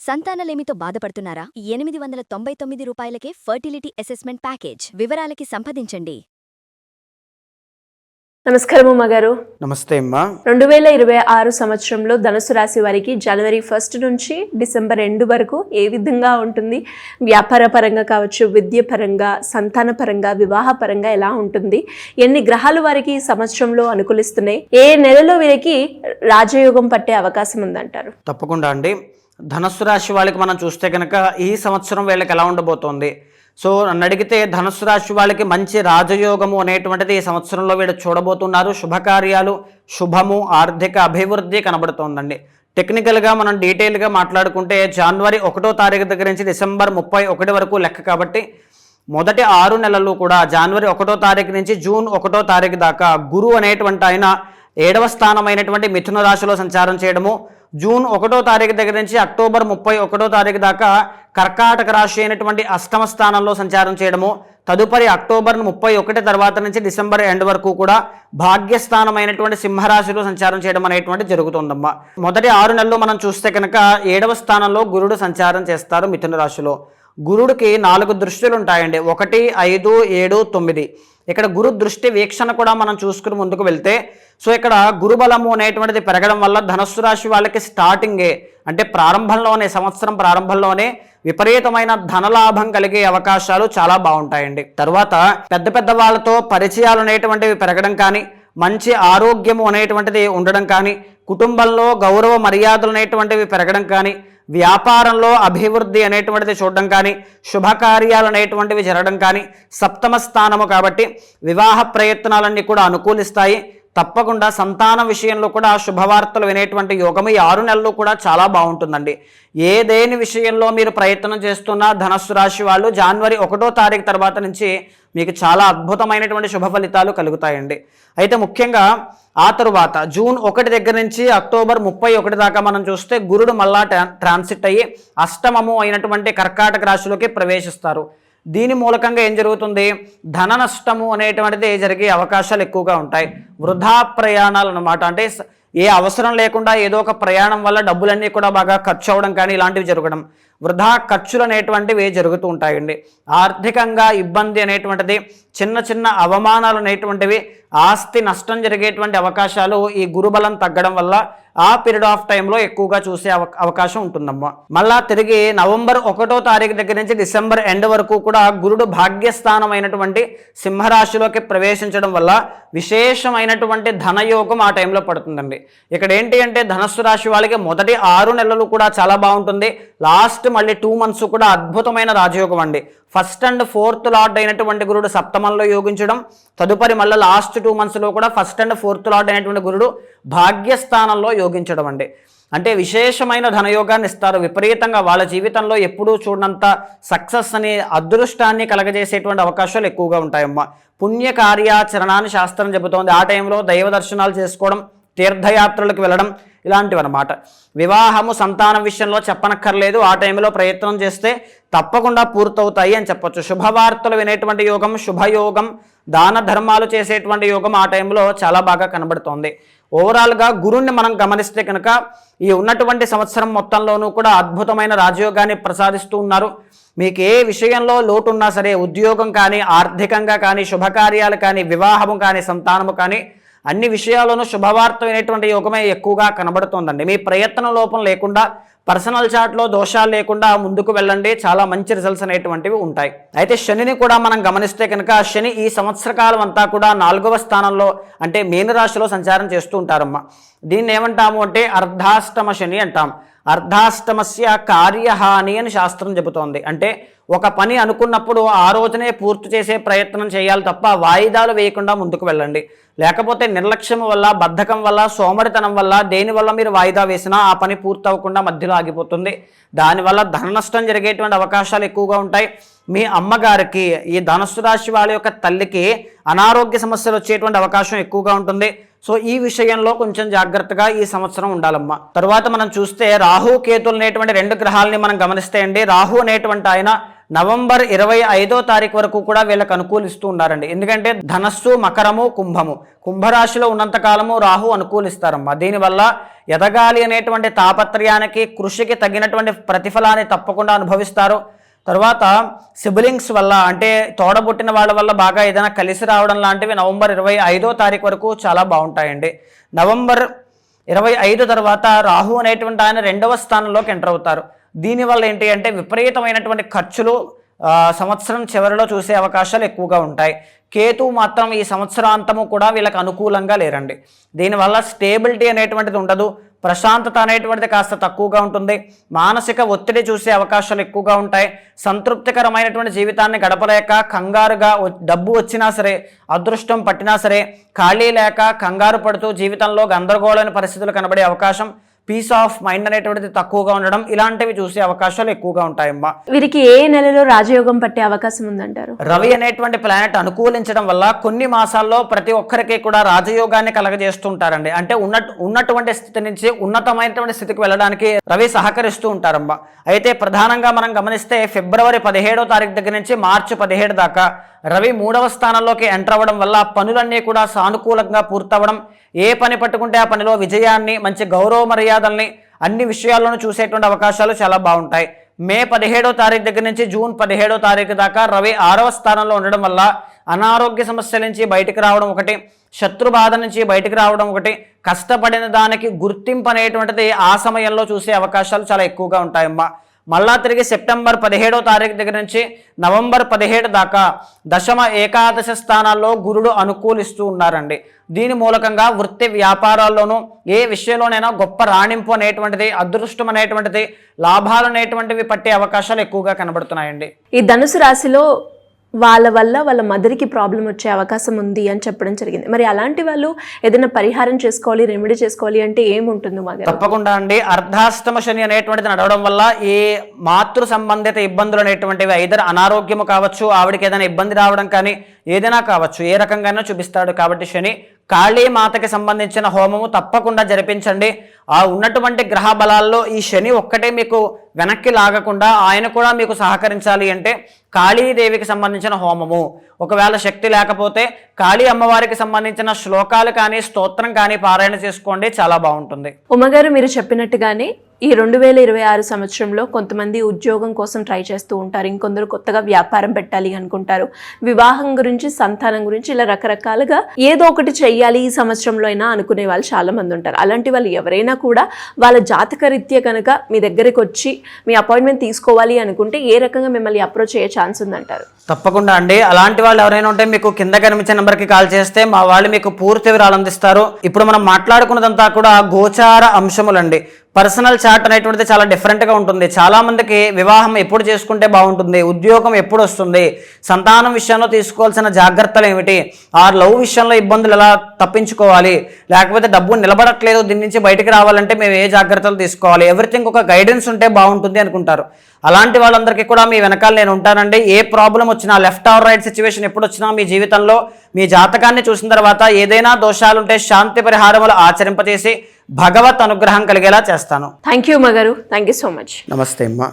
సంతానలేమితో బాధపడుతున్నారా? 899 రూపాయలకే fertility assessment package. వివరాలకి సంప్రదించండి. నమస్కారం అమ్మగారు. నమస్తే అమ్మా. 2026 సంవత్సరంలో ధనుసు రాశి వారికి జనవరి 1 నుంచి డిసెంబర్ 2 వరకు ఏ విధంగా ఉంటుంది? వ్యాపార పరంగా కావచ్చు, విద్య పరంగా, సంతాన పరంగా, వివాహ పరంగా ఎలా ఉంటుంది? ఎన్ని గ్రహాలు వారికి ఈ సంవత్సరంలో అనుకూలిస్తున్నాయి? ఏ నెలలో వీరికి రాజయోగం పట్టే అవకాశం ఉందంటారు? తప్పకుండా అండి. ధనుస్సు రాశి వాళ్ళకి మనం చూస్తే కనుక ఈ సంవత్సరం వీళ్ళకి ఎలా ఉండబోతోంది? సో నన్ను అడిగితే ధనుస్సు రాశి వాళ్ళకి మంచి రాజయోగము అనేటువంటిది ఈ సంవత్సరంలో వీళ్ళు చూడబోతున్నారు. శుభకార్యాలు, శుభము, ఆర్థిక అభివృద్ధి కనబడుతోందండి. టెక్నికల్గా మనం డీటెయిల్గా మాట్లాడుకుంటే జనవరి 1వ తారీఖు దగ్గర నుంచి డిసెంబర్ 31 వరకు లెక్క కాబట్టి మొదటి 6 నెలలు కూడా జనవరి 1వ తారీఖు నుంచి జూన్ 1వ తారీఖు దాకా గురువు అనేటువంటి ఆయన 7వ స్థానమైనటువంటి మిథున రాశిలో సంచారం చేయడము, జూన్ 1వ తారీఖు దగ్గర నుంచి అక్టోబర్ 31వ తారీఖు దాకా కర్కాటక రాశి అయినటువంటి 8వ స్థానంలో సంచారం చేయడము, తదుపరి అక్టోబర్ 31 తర్వాత నుంచి డిసెంబర్ ఎండ్ వరకు కూడా భాగ్యస్థానమైనటువంటి సింహరాశిలో సంచారం చేయడం అనేటువంటి జరుగుతుందమ్మా. మొదటి 6 నెలలు మనం చూస్తే కనుక 7వ స్థానంలో గురుడు సంచారం చేస్తారు మిథున రాశిలో. గురుడికి 4 దృష్టిలు ఉంటాయండి. 1, 5, 7, 9. ఇక్కడ గురు దృష్టి వీక్షణ కూడా మనం చూసుకుని ముందుకు వెళ్తే సో ఇక్కడ గురుబలము అనేటువంటిది పెరగడం వల్ల ధనుస్సు రాశి వాళ్ళకి స్టార్టింగే అంటే ప్రారంభంలోనే, సంవత్సరం ప్రారంభంలోనే విపరీతమైన ధనలాభం కలిగే అవకాశాలు చాలా బాగుంటాయండి. తర్వాత పెద్ద పెద్ద వాళ్ళతో పరిచయాలు అనేటువంటివి పెరగడం కానీ, మంచి ఆరోగ్యము అనేటువంటిది ఉండడం కానీ, కుటుంబంలో గౌరవ మర్యాదలు అనేటువంటివి పెరగడం కానీ, వ్యాపారంలో అభివృద్ధి అనేటువంటిది చూడడం కానీ, శుభకార్యాలు అనేటువంటివి జరగడం కానీ, 7వ స్థానము కాబట్టి వివాహ ప్రయత్నాలన్నీ కూడా అనుకూలిస్తాయి. తప్పకుండా సంతాన విషయంలో కూడా శుభవార్తలు వినేటువంటి యోగము ఈ 6 నెలలు కూడా చాలా బాగుంటుందండి. ఏదేని విషయంలో మీరు ప్రయత్నం చేస్తున్నా ధనుస్సు రాశి వాళ్ళు జనవరి 1వ తారీఖు తర్వాత నుంచి మీకు చాలా అద్భుతమైనటువంటి శుభ ఫలితాలు కలుగుతాయండి. అయితే ముఖ్యంగా ఆ తరువాత జూన్ 1 దగ్గర నుంచి అక్టోబర్ 31 దాకా మనం చూస్తే గురుడు మళ్ళా ట్రాన్సిట్ అయ్యి అష్టమము అయినటువంటి కర్కాటక రాశిలోకి ప్రవేశిస్తారు. దీని మూలకంగా ఏం జరుగుతుంది? ధన నష్టము అనేటువంటిది జరిగే అవకాశాలు ఎక్కువగా ఉంటాయి. వృధా ప్రయాణాలు అన్నమాట. అంటే ఏ అవసరం లేకుండా ఏదో ఒక ప్రయాణం వల్ల డబ్బులన్నీ కూడా బాగా ఖర్చు అవ్వడం కానీ ఇలాంటివి జరగడం, వృధా ఖర్చులు అనేటువంటివి జరుగుతూ ఉంటాయండి. ఆర్థికంగా ఇబ్బంది అనేటువంటిది, చిన్న చిన్న అవమానాలు అనేటువంటివి, ఆస్తి నష్టం జరిగేటువంటి అవకాశాలు ఈ గురుబలం తగ్గడం వల్ల ఆ పీరియడ్ ఆఫ్ టైంలో ఎక్కువగా చూసే అవకాశం ఉంటుందమ్మా. మళ్ళా తిరిగి నవంబర్ 1వ తారీఖు దగ్గర నుంచి డిసెంబర్ ఎండ్ వరకు కూడా గురుడు భాగ్యస్థానం అయినటువంటి సింహరాశిలోకి ప్రవేశించడం వల్ల విశేషమైనటువంటి ధనయోగం ఆ టైంలో పడుతుందండి. ఇక్కడ ఏంటి అంటే ధనుస్సు రాశి వాళ్ళకి మొదటి 6 నెలలు కూడా చాలా బాగుంటుంది. లాస్ట్ మళ్ళీ 2 మంత్స్ కూడా అద్భుతమైన రాజయోగం అండి. 1st and 4th లార్డ్ అయినటువంటి గురుడు 7మంలో యోగించడం, తదుపరి మళ్ళీ లాస్ట్ 2 మంత్స్లో కూడా 1st and 4th లార్డ్ అయినటువంటి గురుడు భాగ్యస్థానంలో యోగించడం అండి. అంటే విశేషమైన ధనయోగాన్ని ఇస్తారు. విపరీతంగా వాళ్ళ జీవితంలో ఎప్పుడూ చూడనంత సక్సెస్ అని, అదృష్టాన్ని కలగజేసేటువంటి అవకాశాలు ఎక్కువగా ఉంటాయమ్మా. పుణ్య కార్యాచరణాన్ని శాస్త్రం చెబుతోంది. ఆ టైంలో దైవ దర్శనాలు చేసుకోవడం, తీర్థయాత్రలకు వెళ్ళడం ఇలాంటివి అన్నమాట. వివాహము, సంతానం విషయంలో చెప్పనక్కర్లేదు. ఆ టైంలో ప్రయత్నం చేస్తే తప్పకుండా పూర్తవుతాయి అని చెప్పొచ్చు. శుభవార్తలు వినేటువంటి యోగం, శుభయోగం, దాన ధర్మాలు చేసేటువంటి యోగం ఆ టైంలో చాలా బాగా కనబడుతోంది. ఓవరాల్గా గురుణ్ణి మనం గమనిస్తే కనుక ఈ ఉన్నటువంటి సంవత్సరం మొత్తంలోనూ కూడా అద్భుతమైన రాజయోగాన్ని ప్రసాదిస్తూ ఉన్నారు. మీకు ఏ విషయంలో లోటు ఉన్నా సరే, ఉద్యోగం కానీ, ఆర్థికంగా కానీ, శుభకార్యాలు కానీ, వివాహము కానీ, సంతానము కానీ, అన్ని విషయాల్లోనూ శుభవార్త అయినటువంటి యోగమే ఎక్కువగా కనబడుతోందండి. మీ ప్రయత్నం లోపం లేకుండా, పర్సనల్ చాట్లో దోషాలు లేకుండా ముందుకు వెళ్ళండి. చాలా మంచి రిజల్ట్స్ అనేటువంటివి ఉంటాయి. అయితే శనిని కూడా మనం గమనిస్తే కనుక శని ఈ సంవత్సర కాలం అంతా కూడా 4వ స్థానంలో అంటే మీనరాశిలో సంచారం చేస్తూ ఉంటారమ్మా. దీన్ని ఏమంటాము అంటే అర్ధాష్టమ శని అంటాం. అర్ధాష్టమస్య కార్యహాని అని శాస్త్రం చెబుతోంది. అంటే ఒక పని అనుకున్నప్పుడు ఆ రోజునే పూర్తి చేసే ప్రయత్నం చేయాలి తప్ప వాయిదాలు వేయకుండా ముందుకు వెళ్ళండి. లేకపోతే నిర్లక్ష్యం వల్ల, బద్ధకం వల్ల, సోమరితనం వల్ల, దేనివల్ల మీరు వాయిదా వేసినా ఆ పని పూర్తి అవ్వకుండా మధ్యలో ఆగిపోతుంది. దానివల్ల ధన నష్టం జరిగేటువంటి అవకాశాలు ఎక్కువగా ఉంటాయి. మీ అమ్మగారికి, ఈ ధనుస్సు రాశి వాళ్ళ యొక్క తల్లికి అనారోగ్య సమస్యలు వచ్చేటువంటి అవకాశం ఎక్కువగా ఉంటుంది. సో ఈ విషయంలో కొంచెం జాగ్రత్తగా ఈ సంవత్సరం ఉండాలమ్మా. తర్వాత మనం చూస్తే రాహు కేతులు అనేటువంటి 2 గ్రహాలని మనం గమనిస్తే అండి, రాహు అనేటువంటి ఆయన నవంబర్ 25వ తారీఖు వరకు కూడా వీళ్ళకి అనుకూలిస్తూ ఉన్నారండి. ఎందుకంటే ధనస్సు, మకరము, కుంభము, కుంభరాశిలో ఉన్నంత కాలము రాహు అనుకూలిస్తారమ్మా. దీనివల్ల ఎదగాలి అనేటువంటి తాపత్రయానికి, కృషికి తగినటువంటి ప్రతిఫలాన్ని తప్పకుండా అనుభవిస్తారు. తర్వాత సిబ్లింగ్స్ వల్ల, అంటే తోడబుట్టిన వాళ్ళ వల్ల బాగా ఏదైనా కలిసి రావడం లాంటివి నవంబర్ 25వ తారీఖు వరకు చాలా బాగుంటాయండి. నవంబర్ 25 తర్వాత రాహు అనేటువంటి ఆయన 2వ స్థానంలోకి ఎంటర్ అవుతారు. దీనివల్ల ఏంటి అంటే విపరీతమైనటువంటి ఖర్చులు సంవత్సరం చివరిలో చూసే అవకాశాలు ఎక్కువగా ఉంటాయి. కేతు మాత్రం ఈ సంవత్సరాంతము కూడా వీళ్ళకి అనుకూలంగా లేరండి. దీనివల్ల స్టేబిలిటీ అనేటువంటిది ఉండదు, ప్రశాంతత అనేటువంటిది కాస్త తక్కువగా ఉంటుంది, మానసిక ఒత్తిడి చూసే అవకాశాలు ఎక్కువగా ఉంటాయి, సంతృప్తికరమైనటువంటి జీవితాన్ని గడపలేక కంగారుగా, డబ్బు వచ్చినా సరే, అదృష్టం పట్టినా సరే ఖాళీ లేక కంగారు పడుతూ జీవితంలో గందరగోళమైన పరిస్థితులు కనబడే అవకాశం, పీస్ ఆఫ్ మైండ్ అనేటువంటిది తక్కువగా ఉండడం, ఇలాంటివి చూసే అవకాశాలు ఎక్కువగా ఉంటాయమ్మా. వీరికి ఏ నెలలో రాజయోగం పట్టే అవకాశం ఉందంటారు? రవి అనేటువంటి ప్లానెట్ అనుకూలించడం వల్ల కొన్ని మాసాల్లో ప్రతి ఒక్కరికి కూడా రాజయోగాన్ని కలగజేస్తుంటారండి. అంటే ఉన్నటువంటి స్థితి నుంచి ఉన్నతమైనటువంటి స్థితికి వెళ్ళడానికి రవి సహకరిస్తూ ఉంటారమ్మా. అయితే ప్రధానంగా మనం గమనిస్తే ఫిబ్రవరి 17వ తారీఖు దగ్గర నుంచి మార్చి 17 దాకా రవి 3వ స్థానంలోకి ఎంటర్ అవ్వడం వల్ల పనులన్నీ కూడా సానుకూలంగా పూర్తవడం, ఏ పని పట్టుకుంటే ఆ పనిలో విజయాన్ని, మంచి గౌరవ మర్యాదల్ని అన్ని విషయాల్లోనూ చూసేటువంటి అవకాశాలు చాలా బాగుంటాయి. మే 17వ తారీఖు దగ్గర నుంచి జూన్ 17వ తారీఖు దాకా రవి 6వ స్థానంలో ఉండడం వల్ల అనారోగ్య సమస్యల నుంచి బయటికి రావడం ఒకటి, శత్రు బాధ నుంచి బయటికి రావడం ఒకటి, కష్టపడిన దానికి గుర్తింపు అనేటువంటిది ఆ సమయంలో చూసే అవకాశాలు చాలా ఎక్కువగా ఉంటాయమ్మా. మళ్ళా తిరిగి సెప్టెంబర్ 17వ తారీఖు దగ్గర నుంచి నవంబర్ 17 దాకా దశమ, ఏకాదశ స్థానాల్లో గురుడు అనుకూలిస్తూ ఉన్నారండి. దీని మూలకంగా వృత్తి వ్యాపారాల్లోనూ ఏ విషయంలోనైనా గొప్ప రాణింపు అనేటువంటిది, అదృష్టం అనేటువంటిది, లాభాలు అనేటువంటివి పట్టే అవకాశాలు ఎక్కువగా కనబడుతున్నాయండి. ఈ ధనుసు రాశిలో వాళ్ళ వల్ల వాళ్ళ మదర్కి ప్రాబ్లం వచ్చే అవకాశం ఉంది అని చెప్పడం జరిగింది. మరి అలాంటి వాళ్ళు ఏదైనా పరిహారం చేసుకోవాలి, రెమెడీ చేసుకోవాలి అంటే ఏముంటుంది మాకు? తప్పకుండా అండి. అర్ధాష్టమ శని అనేటువంటిది నడవడం వల్ల ఏ మాతృ సంబంధిత ఇబ్బందులు అనేటువంటివి, ఐదర్ అనారోగ్యము కావచ్చు, ఆవిడకి ఏదైనా ఇబ్బంది రావడం కానీ ఏదైనా కావచ్చు, ఏ రకంగానో చూపిస్తాడు. కాబట్టి శని, కాళీమాతకి సంబంధించిన హోమము తప్పకుండా జరిపించండి. ఆ ఉన్నటువంటి గ్రహ బలాల్లో ఈ శని ఒక్కటే మీకు వెనక్కి లాగకుండా ఆయన కూడా మీకు సహకరించాలి అంటే కాళీదేవికి సంబంధించిన హోమము, ఒకవేళ శక్తి లేకపోతే కాళీ అమ్మవారికి సంబంధించిన శ్లోకాలు కానీ స్తోత్రం కానీ పారాయణ చేసుకోండి, చాలా బాగుంటుంది. ఉమ్మగారు మీరు చెప్పినట్టుగానే ఈ 2026 సంవత్సరంలో కొంతమంది ఉద్యోగం కోసం ట్రై చేస్తూ ఉంటారు, ఇంకొందరు కొత్తగా వ్యాపారం పెట్టాలి అనుకుంటారు, వివాహం గురించి, సంతానం గురించి, ఇలా రకరకాలుగా ఏదో ఒకటి చెయ్యాలి ఈ సంవత్సరంలో అయినా అనుకునే వాళ్ళు చాలా మంది ఉంటారు. అలాంటి వాళ్ళు ఎవరైనా కూడా వాళ్ళ జాతక రీత్యా కనుక మీ దగ్గరికి వచ్చి మీ అపాయింట్మెంట్ తీసుకోవాలి అనుకుంటే ఏ రకంగా మిమ్మల్ని అప్రోచ్ అయ్యే ఛాన్స్ ఉందంటారు? తప్పకుండా అండి. అలాంటి వాళ్ళు ఎవరైనా ఉంటే మీకు కింద కనిపించే నెంబర్కి కాల్ చేస్తే మా వాళ్ళు మీకు పూర్తి వివరాలు అందిస్తారు. ఇప్పుడు మనం మాట్లాడుకున్నదంతా కూడా గోచార అంశములండి. పర్సనల్ చార్ట్ అనేటువంటిది చాలా డిఫరెంట్గా ఉంటుంది. చాలామందికి వివాహం ఎప్పుడు చేసుకుంటే బాగుంటుంది, ఉద్యోగం ఎప్పుడు వస్తుంది, సంతానం విషయంలో తీసుకోవాల్సిన జాగ్రత్తలు ఏమిటి, ఆ లవ్ విషయంలో ఇబ్బందులు ఎలా తప్పించుకోవాలి, లేకపోతే డబ్బు నిలబడట్లేదు దీని నుంచి బయటికి రావాలంటే మేము ఏ జాగ్రత్తలు తీసుకోవాలి, ఎవ్రీథింగ్ ఒక గైడెన్స్ ఉంటే బాగుంటుంది అనుకుంటారు. అలాంటి వాళ్ళందరికీ కూడా మీ వెనకాల నేను ఉంటానండి. ఏ ప్రాబ్లం వచ్చినా, లెఫ్ట్ ఆర్ రైట్ సిచ్యువేషన్ ఎప్పుడు వచ్చినా మీ జీవితంలో మీ జాతకాన్ని చూసిన తర్వాత ఏదైనా దోషాలుంటే శాంతి పరిహారములు ఆచరింపజేసి భగవత్ అనుగ్రహం కలిగేలా చేస్తాను. థ్యాంక్ యూ మగారు, థ్యాంక్ యూ సో మచ్. నమస్తే అమ్మా.